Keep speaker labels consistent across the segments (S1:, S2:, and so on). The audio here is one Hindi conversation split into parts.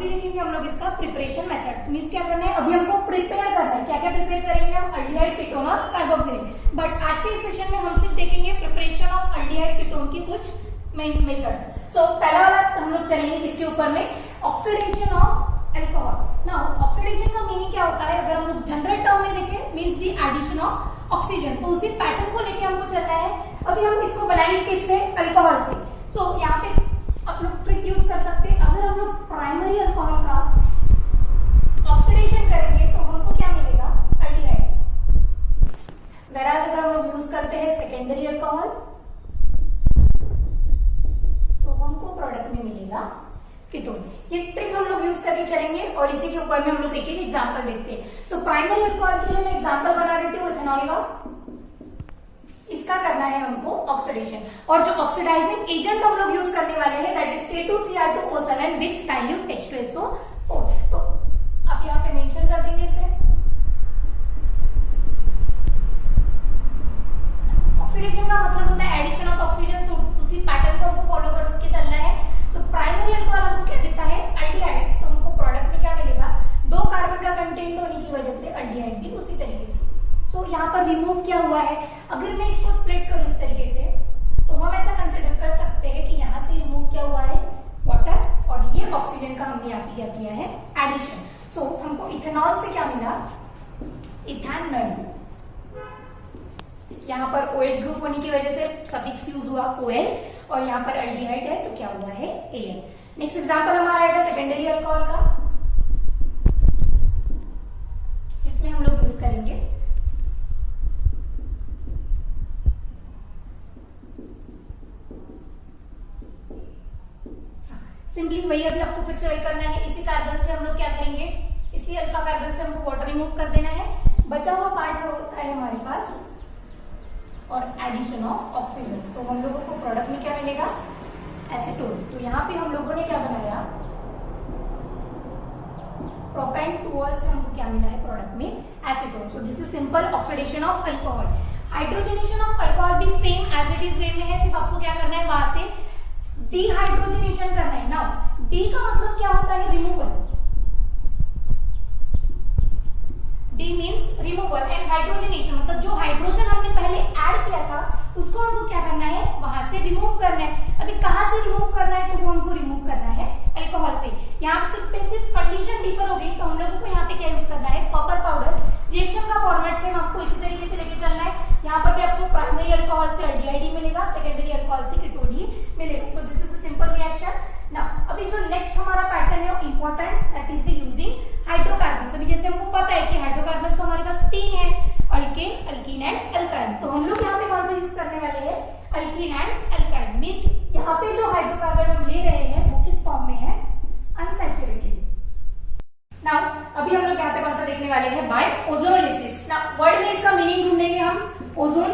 S1: अभी देखेंगे हम लोग इसका प्रिपरेशन मेथड। मींस क्या करना है, अभी हमको प्रिपेयर करना है। क्या क्या प्रिपेयर करेंगे हम? अल्डिहाइड, कीटोन और कार्बोक्सिलेज। बट आज के इस सेशन में हम सिर्फ देखेंगे प्रिपरेशन ऑफ अल्डिहाइड कीटोन की कुछ मेथड्स। सो पहला वाला हम लोग चलेंगे इसके ऊपर में, oxidation of alcohol. Now oxidation का मीनिंग क्या होता है, अगर हम लोग जनरल टर्म में देखें, means the addition of oxygen. तो उसी पैटर्न को लेके हमको चलना है। अभी हम इसको बनाएंगे किससे? अल्कोहल से। सो यहाँ पे आप लोग ट्रिक यूज कर सकते हैं। अगर हम लोग प्राइमरी अल्कोहल का ऑक्सीडेशन करेंगे तो हमको क्या मिलेगा? अल्डिहाइड। वेराज अगर हम लोग यूज करते हैं सेकेंडरी अल्कोहल तो हमको प्रोडक्ट में मिलेगा कीटोन। ये ट्रिक हम लोग यूज करके चलेंगे और इसी के ऊपर में हम लोग एक एक एग्जांपल देखते हैं। सो प्राइमरी अल्कोहल के लिए मैं एग्जांपल बना देती हूँ इथेनॉल का। इसका करना है हमको ऑक्सीडेशन, और जो ऑक्सीडाइजिंग एजेंट हम लोग यूज करने वाले हैं that is K2Cr2O7 with dilute H2SO4। तो आप यहाँ पे मेंशन कर देंगे इसे। ऑक्सीडेशन का मतलब होता है एडिशन ऑफ ऑक्सीजन। उसी पैटर्न को हमको फॉलो करके चलना है। सो प्राइमरी अल्कोहल हमको क्या देता है? अल्डिहाइड। तो हमको प्रोडक्ट में क्या मिलेगा? 2 कार्बन का कंटेंट होने की वजह से अल्डिहाइड भी उसी तरीके से। सो यहाँ पर रिमूव क्या हुआ है? अगर मैं इसको स्प्लिट करूं इस तरीके से तो हम ऐसा कंसिडर कर सकते हैं कि यहाँ से रिमूव क्या हुआ है? वाटर, और ये ऑक्सीजन का हमने यहाँ पे क्या किया है? एडिशन। सो हमको इथेनॉल से क्या मिला? इथेनॉल। यहाँ पर OH ग्रुप होने की वजह से सफिक्स यूज हुआ OL, और यहाँ पर अल्डिहाइड है तो क्या हुआ है? AL। नेक्स्ट एग्जांपल हमारा आएगा सेकेंडरी अल्कोहल का, जिसमें हम लोग यूज करेंगे सिंपली वही। अभी आपको फिर से वही करना है। इसी कार्बन से हम लोग क्या करेंगे? इसी अल्फा कार्बन से हमको वाटर रिमूव कर देना है। बचा हुआ पार्ट होता है हमारे पास और एडिशन ऑफ ऑक्सीजन। तो हम लोगों को प्रोडक्ट में क्या मिलेगा? एसीटोन। तो यहाँ पे हम लोगों ने क्या बनाया? प्रोपेन-2-ऑल से हमको क्या मिला है प्रोडक्ट में? Acetone. So this is simple oxidation of alcohol. Hydrogenation of alcohol भी same as it is way में है, सिर्फ आपको क्या करना है? वहां से डिहाइड्रोजनेशन करना है। नाउ डी का मतलब क्या होता है? Removal. D means removal, and hydrogenation मतलब जो हाइड्रोजन हमने पहले ऐड किया था उसको हमको क्या करना है? वहां से रिमूव करना है। अभी कहां से रिमूव करना है? तो वो हमको रिमूव करना है अल्कोहल से। यहाँ पे सिर्फ कंडीशन डिफर हो गई, तो हम लोगों को यहाँ पे क्या यूज करना है? Copper powder. रिएक्शन का फॉर्मेट सेम आपको इसी तरीके से लेके चलना है। यहाँ पर भी आपको प्राइमरी अल्कोहल से अल्डिहाइड मिलेगा, सेकेंडरी अल्कोहल से कीटोन मिलेगा। So this is the simple reaction. Now अभी जो नेक्स्ट हमारा पैटर्न है वो important, that is the using hydrocarbons. अभी जैसे हमको पता है कि हाइड्रोकार्बन्स तो हमारे पास 3 है, अल्केन, अल्कीन एंड अल्काइन। तो हम लोग यहाँ पे कौन सा यूज करने वाले हैं? Alkyne and alkyne. मींस यहाँ पे जो हाइड्रोकार्बन हम ले रहे हैं वो किस फॉर्म में है? अनसैचुरेटेड। नाउ अभी हम लोग यहाँ पे कौन सा देखने वाले हैं? Bye ozonolysis. नाउ वर्ड में इसका मीनिंग ढूंढेंगे हम। ओजोन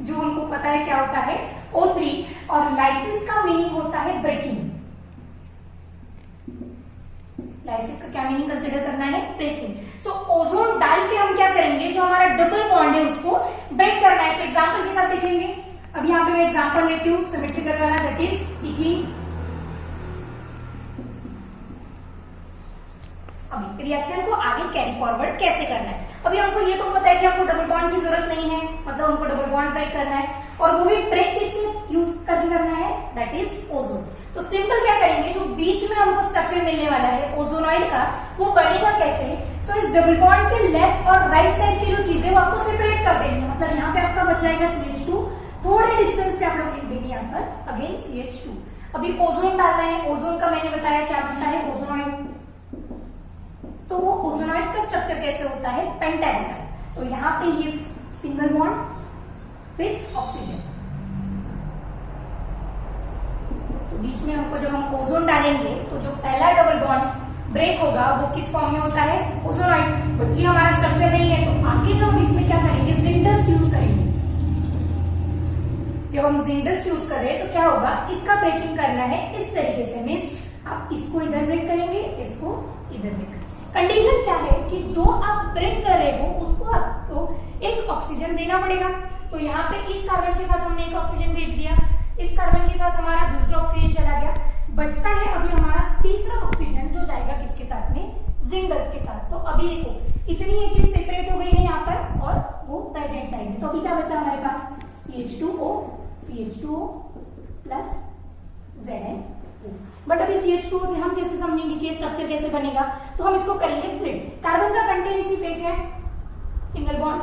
S1: जो हमको पता है क्या होता है? O3, और लाइसिस का मीनिंग होता है ब्रेकिंग। लाइसिस का क्या मीनिंग कंसिडर करना है? ब्रेकिंग। सो ओजोन डाल के हम क्या करेंगे? जो हमारा डबल बॉन्ड है उसको ब्रेक करना है। तो एग्जांपल के साथ सीखेंगे। अब यहाँ पे मैं एग्जांपल लेती हूँ सिमेट्रिकल वाला, दैट इज इथीन। अभी रिएक्शन को आगे कैरी फॉरवर्ड कैसे करना है? अभी हमको ये तो पता है कि हमको डबल बॉन्ड की जरूरत नहीं है, मतलब हमको डबल बॉन्ड ब्रेक करना है, और वो भी ब्रेक किससे यूज करके करना है? That is ozone. तो सिंपल क्या करेंगे? जो बीच में हमको स्ट्रक्चर मिलने वाला है ओजोनॉइड का, वो बनेगा कैसे? सो इस डबल बॉन्ड के लेफ्ट और राइट साइड की जो चीजें वो आपको सेपरेट कर देंगे। मतलब यहाँ पे आपका बच जाएगा CH2, थोड़े डिस्टेंस पे आप लोग लिख देंगे यहाँ पर अगेन CH2। अभी ओजोन डालना है। ओजोन का मैंने बताया क्या बनता है? ओजोनॉइड। तो वो ओजोनॉइड का स्ट्रक्चर कैसे होता है? पेंटागोनल। तो यहाँ पे ये सिंगल बॉन्ड विथ ऑक्सीजन। तो बीच में हमको जब हम ओजोन डालेंगे तो जो पहला डबल बॉन्ड ब्रेक होगा वो किस फॉर्म में होता है? ओजोनॉइड। बट ये हमारा स्ट्रक्चर नहीं है, तो आगे जो हम इसमें क्या करेंगे? जिंक डस्ट यूज करेंगे। जब हम जिंक डस्ट यूज कर रहे हैं तो क्या होगा? इसका ब्रेकिंग करना है इस तरीके से। मीन्स आप इसको इधर ब्रेक करेंगे, इसको इधर ब्रेक करेंगे। कंडीशन क्या है कि जो आप ब्रेक कर रहे हो उसको आपको एक ऑक्सीजन देना पड़ेगा। तो यहाँ पे इस कार्बन के साथ हमने एक ऑक्सीजन भेज दिया, इस कार्बन के साथ हमारा दूसरा ऑक्सीजन चला गया, बचता है अभी हमारा तीसरा ऑक्सीजन जो जाएगा किस जिंक डस्ट के साथ। तो अभी देखो इतनी ये चीज सेपरेट हो गई है यहाँ पर और वो राइट हैंड साइड में। तो अभी क्या बचा हमारे पास CH2O प्लस ZnO। बट अभी CH2O से हम कैसे समझेंगे कि ये स्ट्रक्चर कैसे बनेगा, तो हम इसको करेंगे स्प्लिट। कार्बन का कंटेंट सिर्फ एक है, सिंगल बॉन्ड।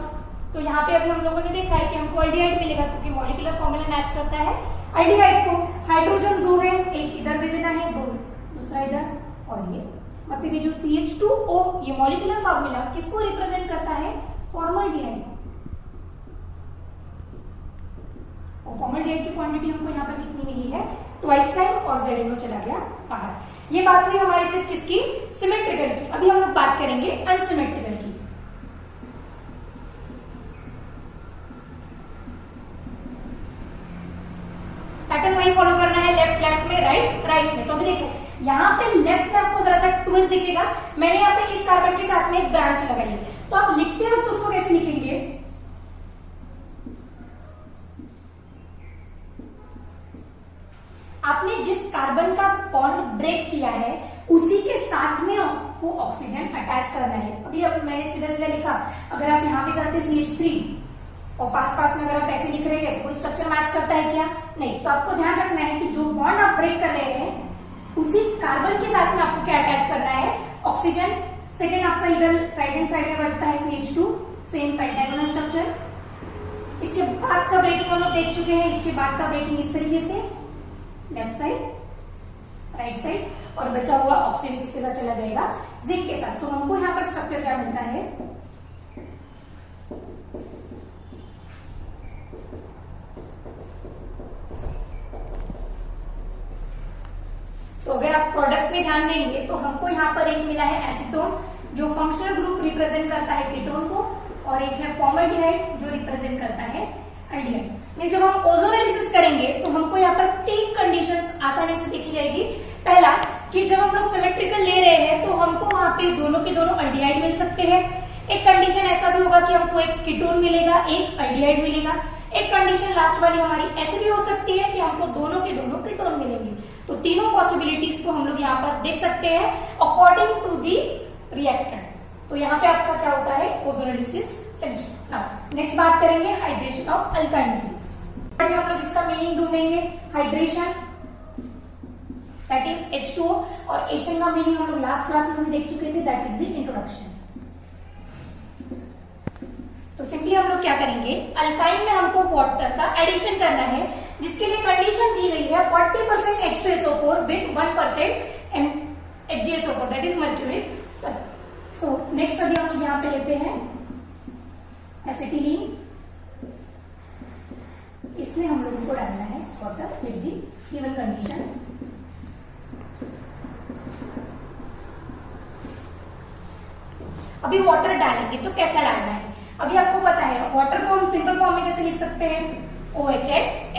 S1: तो यहाँ पे अभी हम लोगों ने देखा है कि हमको अल्डिहाइड मिलेगा क्योंकि मॉलिक्यूलर फॉर्मूला मैच करता है अल्डिहाइड को। हाइड्रोजन 2 है, एक इधर दे देना है, दो दूसरा इधर, और ये मतलब ये जो CH2O ये मॉलिक्यूलर फॉर्मूला किसको रिप्रेजेंट करता है, फॉर्मल्डिहाइड। और फॉर्मल्डिहाइड की क्वांटिटी हमको यहाँ पर कितनी मिली है, ट्वाइस टाइम, और ZnO चला गया बाहर। ये बात हुई हमारी सिर्फ किसकी, सिमेट्रिकल की। अभी हम लोग बात करेंगे अनसिमेट्रिकल की। पैटर्न वही फॉलो करना है, लेफ्ट लेफ्ट में, राइट राइट में। तो अभी देखो यहाँ पे लेफ्ट में आपको जरा सा ट्विस्ट दिखेगा। मैंने यहाँ पे इस कार्बन के साथ में एक ब्रांच लगाई है, तो आप लिखते हो तो उसको कैसे लिखेंगे, आपने जिस कार्बन का बॉन्ड ब्रेक किया है उसी के साथ में आपको ऑक्सीजन अटैच करना है। अभी अब मैंने सीधा सीधा लिखा, अगर आप यहाँ पे करते CH3 और फास्ट फास्ट में अगर आप ऐसे लिख रहे हैं कोई स्ट्रक्चर मैच करता है क्या, नहीं। तो आपको ध्यान रखना है कि जो बॉन्ड आप ब्रेक कर रहे हैं उसी कार्बन के साथ में आपको क्या अटैच करना है, ऑक्सीजन। सेकेंड आपका इधर राइट हैंड साइड में बचता है CH2, सेम पेंटागोनल स्ट्रक्चर। इसके बाद का ब्रेकिंग हम लोग देख चुके हैं, इसके बाद का ब्रेकिंग इस तरीके से, लेफ्ट साइड राइट साइड, और बचा हुआ ऑक्सीजन किसके साथ चला जाएगा, जिंक के साथ। तो हमको यहाँ पर स्ट्रक्चर क्या मिलता है, तो अगर आप प्रोडक्ट में ध्यान देंगे तो हमको यहाँ पर एक मिला है एसीटोन जो फंक्शनल ग्रुप रिप्रेजेंट करता है कीटोन को, और एक है फॉर्मल्डिहाइड जो रिप्रेजेंट करता है अल्डिहाइड। जब हम ओजोनोलिसिस करेंगे तो हमको यहाँ पर 3 कंडीशंस आसानी से देखी जाएगी। पहला कि जब हम लोग सिमेट्रिकल ले रहे हैं तो हमको वहां पे दोनों के दोनों अल्डिहाइड मिल सकते हैं। एक कंडीशन ऐसा भी होगा कि हमको एक कीटोन मिलेगा, एक अल्डिहाइड मिलेगा। एक कंडीशन लास्ट वाली हमारी ऐसी भी हो सकती है कि हमको दोनों के दोनों कीटोन मिलेंगे। तो तीनों पॉसिबिलिटीज को हम लोग यहाँ पर देख सकते हैं अकॉर्डिंग टू दी रिएक्टेंट। तो यहाँ पे आपका क्या होता है, ओजोनोलिसिस फिनिश। नाउ नेक्स्ट बात करेंगे हाइड्रेशन ऑफ अल्काइन की। हम लोग इसका मीनिंग ढूंढेंगे, हाइड्रेशन दैट इज H2O, और एशियन का मीनिंग हम लोग लास्ट क्लास में भी देख चुके थे, दैट इज द इंट्रोडक्शन। तो सिंपली हम लोग क्या करेंगे, अल्काइन में हमको वाटर का एडिशन करना है, जिसके लिए कंडीशन दी गई है 40% H2SO4 with 1% HgSO4 that is mercury. So next अभी हम लोग यहाँ पे लेते हैं एसिटिलीन, इसमें हम लोगों को डालना है water with the given condition. अभी वाटर डालेंगे तो कैसा डालना है, अभी आपको पता है वाटर को हम सिंपल फॉर्म में कैसे लिख सकते हैं, OH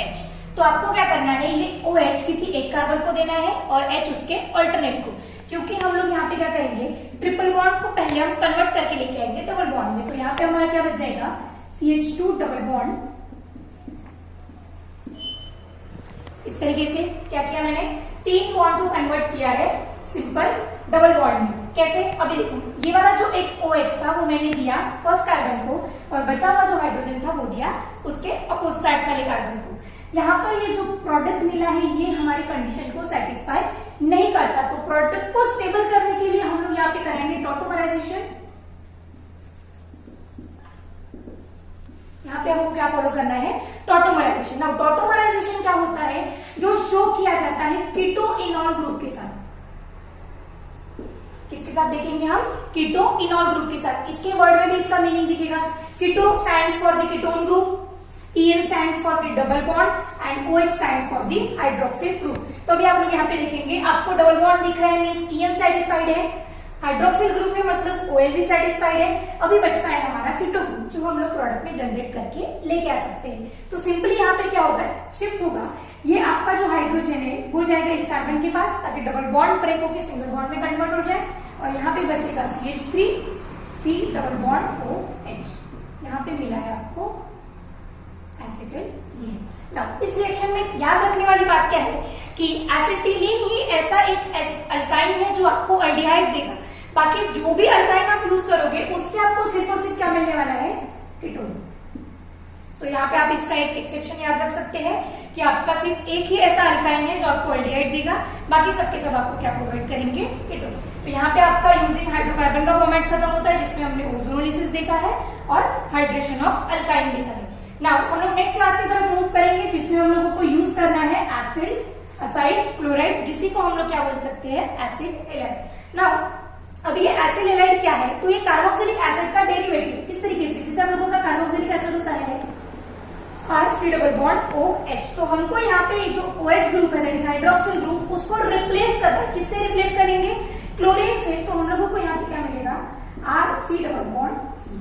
S1: H। तो आपको क्या करना है, ये OH किसी एक कार्बन को देना है और H उसके अल्टरनेट को, क्योंकि हम लोग यहाँ पे क्या करेंगे, ट्रिपल बॉन्ड को पहले हम कन्वर्ट करके लेके आएंगे डबल बॉन्ड में। तो यहाँ पे हमारा क्या बच जाएगा, CH2 डबल बॉन्ड। इस तरीके से क्या किया मैंने, 3 बॉन्ड को कन्वर्ट किया है सिंपल डबल बॉन्ड में। कैसे, अभी देखो ये वाला जो एक OH था वो मैंने दिया फर्स्ट कार्बन को, और बचा हुआ जो हाइड्रोजन था वो दिया उसके अपोजिट साइड वाले कार्बन को। यहाँ पर ये जो प्रोडक्ट मिला है ये हमारी कंडीशन को सेटिस्फाई नहीं करता, तो प्रोडक्ट को स्टेबल करने के लिए हम लोग यहाँ पे करेंगे टॉटोमराइजेशन। यहाँ पे हमको क्या फॉलो करना है, टॉटोमराइजेशन। नाउ टॉटोमराइजेशन क्या होता है, जो शो किया जाता है कीटो इनॉल ग्रुप के साथ। किसके साथ देखेंगे हम, कीटो इनॉल ग्रुप के साथ। इसके वर्ड में भी इसका मीनिंग दिखेगा, keto stands for the ketone group, EN stands for the double bond and OH stands for the hydroxyl group. तो अभी आप लोग यहाँ पे देखेंगे, आपको डबल बॉन्ड दिख रहा है मींस EN सेटिस्फाइड है, हाइड्रोक्सिल ग्रुप में मतलब OL भी सेटिस्फाइड है। अभी बचता है हमारा कीटो ग्रुप जो हम लोग प्रोडक्ट में जनरेट करके लेके आ सकते हैं। तो सिंपली यहाँ पे क्या होगा, शिफ्ट होगा, ये आपका जो हाइड्रोजन है वो जाएगा इस कार्बन के पास ताकि डबल बॉन्ड ब्रेक होकर सिंगल बॉन्ड में कन्वर्ट हो जाए, और यहाँ पे बचेगा CH3 C double bond OH। यहाँ पे मिला है आपको एसिटिलीन। नाउ इस रिएक्शन में याद रखने वाली बात क्या है कि एसिटिलीन ही ऐसा एक अल्काइन है जो आपको अल्डिहाइड देगा। बाकी जो भी अल्काइन आप यूज करोगे उससे आपको सिर्फ और सिर्फ क्या मिलने वाला है, कीटोन। तो यहाँ पे आप इसका एक एक्सेप्शन याद रख सकते हैं कि आपका सिर्फ एक ही ऐसा अल्काइन है जो आपको एल्डिहाइड देगा, बाकी सबके सब आपको क्या प्रोवाइड करेंगे, कीटोन। तो यहाँ पे आपका यूजिंग हाइड्रोकार्बन का फॉर्मेट खत्म होता है, जिसमें हमने ओजोनोलिसिस देखा है और हाइड्रेशन ऑफ अल्काइन देखा है। नाउ हम लोग नेक्स्ट क्लास की तरफ मूव करेंगे, जिसमें हम लोगों को यूज करना है एसिड असाइड क्लोराइड, जिसी को हम लोग क्या बोल सकते हैं, एसिड एलाइड। नाउ अब ये एसिड एलाइड क्या है, तो ये कार्बोक्सिलिक एसिड का डेरिवेटिव किस तरीके से, जैसे हम लोगों का कार्बोक्सिलिक एसिड होता है RC डबल बॉन्ड OH, तो हमको यहाँ पे जो OH ग्रुप है, दैट इज हाइड्रोक्सिल ग्रुप, उसको रिप्लेस करना है। किससे रिप्लेस करेंगे, क्लोरीन से। तो हम लोगों को यहाँ पे क्या मिलेगा, RC डबल बॉन्ड C।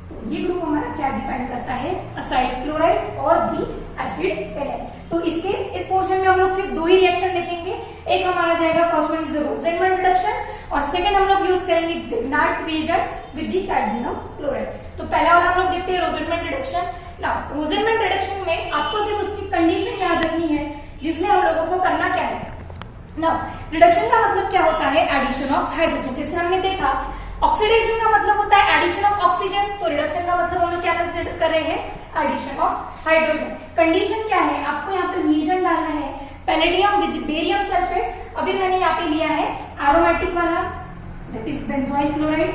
S1: तो ये ग्रुप हमारा क्या डिफाइन करता है, असाइल क्लोराइड और भी एसिड एलाइड। तो इसके इस पोर्शन में हम लोग सिर्फ दो ही रिएक्शन देखेंगे। एक हमारा जाएगा, first one is the Rosenmund reduction, और सेकंड हम लोग यूज करेंगे Grignard reagent with the cadmium chloride. तो पहला वाला हम लोग देखते हैं Rosenmund reduction. Now Rosenmund reduction में आपको सिर्फ उसकी कंडीशन याद रखनी है, जिसमें हम लोगों को करना क्या है। नाउ रिडक्शन का मतलब क्या होता है, एडिशन ऑफ हाइड्रोजन। जैसे हमने देखा ऑक्सीडेशन का मतलब होता है एडिशन ऑफ ऑक्सीजन, तो रिडक्शन का मतलब हम लोग क्या कंसीडर कर रहे हैं, एडिशन ऑफ हाइड्रोजन। कंडीशन क्या है, आपको यहाँ पे रिएजेंट डालना है पैलेडियम विद बेरियम सल्फेट। अभी मैंने यहाँ पे लिया है एरोमेटिक वाला, दैट इज बेंजोइल क्लोराइड।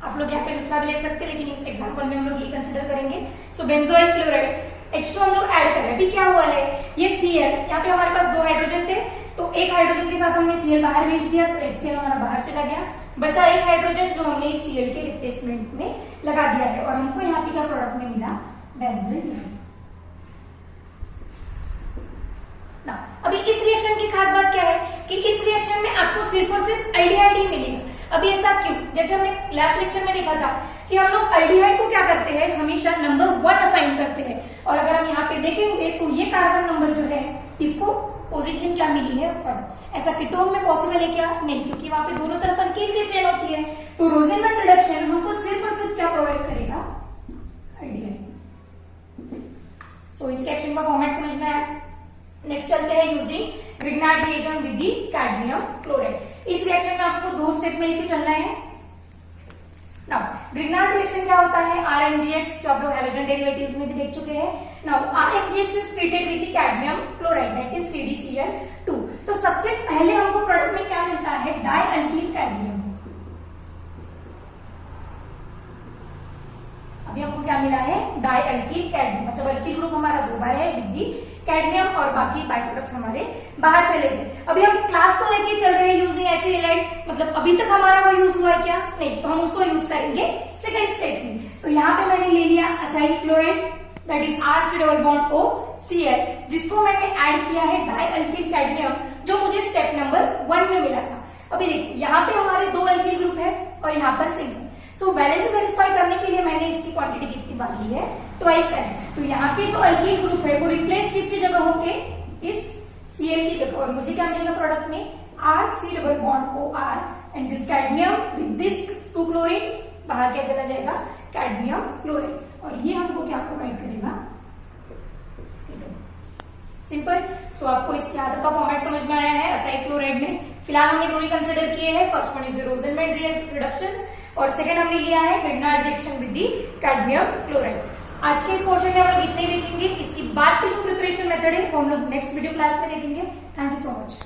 S1: आप लोग यहाँ पे दूसरा भी ले सकते हैं, लेकिन इस एग्जांपल में हम लोग ये कंसीडर करेंगे। सो बेंजोइल क्लोराइड H2 हम लोग ऐड कर रहे हैं। अभी क्या हुआ है, ये Cl, यहाँ पे हमारे पास दो हाइड्रोजन थे, तो एक हाइड्रोजन के साथ हमने Cl बाहर भेज दिया, तो HCl हमारा बाहर चला गया, बचा एक हाइड्रोजन जो हमने Cl के रिप्लेसमेंट में लगा दिया है, और हमको यहाँ पे क्या प्रोडक्ट में मिला, बेंजीन। अभी इस रिएक्शन की खास बात क्या है कि इस रिएक्शन में आपको सिर्फ और सिर्फ एल्डिहाइड ही मिलेगा। अभी ऐसा क्यों, जैसे हमने लास्ट लेक्चर में देखा था कि हम लोग एल्डिहाइड को क्या करते हैं, हमेशा नंबर 1 असाइन करते हैं, और अगर हम यहाँ पे देखेंगे तो ये कार्बन नंबर जो है, इसको पोजीशन क्या मिली है, 1। ऐसा कीटोन में पॉसिबल है क्या, नहीं, क्योंकि वहां पे दोनों तरफ अल्कीन की चेन होती है। तो रोसेनमैन रिडक्शन हमको सिर्फ और सिर्फ क्या प्रोवाइड करेगा, एल्डिहाइड। सो इस रिएक्शन का फॉर्मेट समझ में आया। नेक्स्ट चलते हैं using Grignard reagent with the cadmium chloride. इस रिएक्शन में आपको 2 स्टेप में लेके चलना है। नाउ ग्रिग्नार्ड रिएक्शन क्या होता है, RMGX, जो आप लोग हैलोजन डेरिवेटिव्स में भी देख चुके हैं। Now RMGX is treated with the cadmium chloride, that is CdCl2। तो सबसे पहले हमको प्रोडक्ट में क्या मिलता है, डाई अल्कील कैडमियम। अभी हमको क्या मिला है, डाई अल्कील कैडमियम, मतलब अल्कील ग्रुप हमारा 2 बार है विद द कैडमियम, और बाकी बाई प्रोडक्ट्स हमारे बाहर चले गए। अभी हम क्लास तो लेके चल रहे हैं यूजिंग एसिड एलाइड, मतलब अभी तक हमारा वो यूज हुआ है क्या, नहीं, तो हम उसको यूज करेंगे सेकंड स्टेप में। तो यहाँ पे मैंने ले लिया acyl chloride, that is RC double bond OCl, जिसको मैंने ऐड किया है डाई अल्कील कैडमियम, जो मुझे स्टेप नंबर 1 में मिला था। अभी देखिए यहाँ पे हमारे 2 अल्कील ग्रुप है और यहाँ पर सिंगल। सो बैलेंस सेटिस्फाई करने के लिए मैंने इसकी क्वांटिटी कितनी बात ली है, ट्वाइस करें। तो यहाँ के जो अल्कील ग्रुप है वो रिप्लेस किसकी जगह होंगे, इस Cl की जगह, और मुझे क्या मिलेगा प्रोडक्ट में, RC double bond OR and this cadmium with this 2 chlorine, बाहर क्या चला जाएगा, कैडमियम क्लोराइड, और ये हमको क्या प्रोवाइड करेगा, सिंपल। सो आपको इसके आधा का फॉर्मेट समझ में आया है। असाइल क्लोराइड में फिलहाल हमने 2 ही कंसिडर किए हैं, first one is the Rosenmund reduction, और सेकंड हमने लिया है Grignard reaction with the cadmium chloride. आज के इस पोर्शन में हम लोग इतने ही देखेंगे। इसकी बाद की जो प्रिपरेशन मेथड है वो हम लोग नेक्स्ट वीडियो क्लास में देखेंगे। Thank you so much.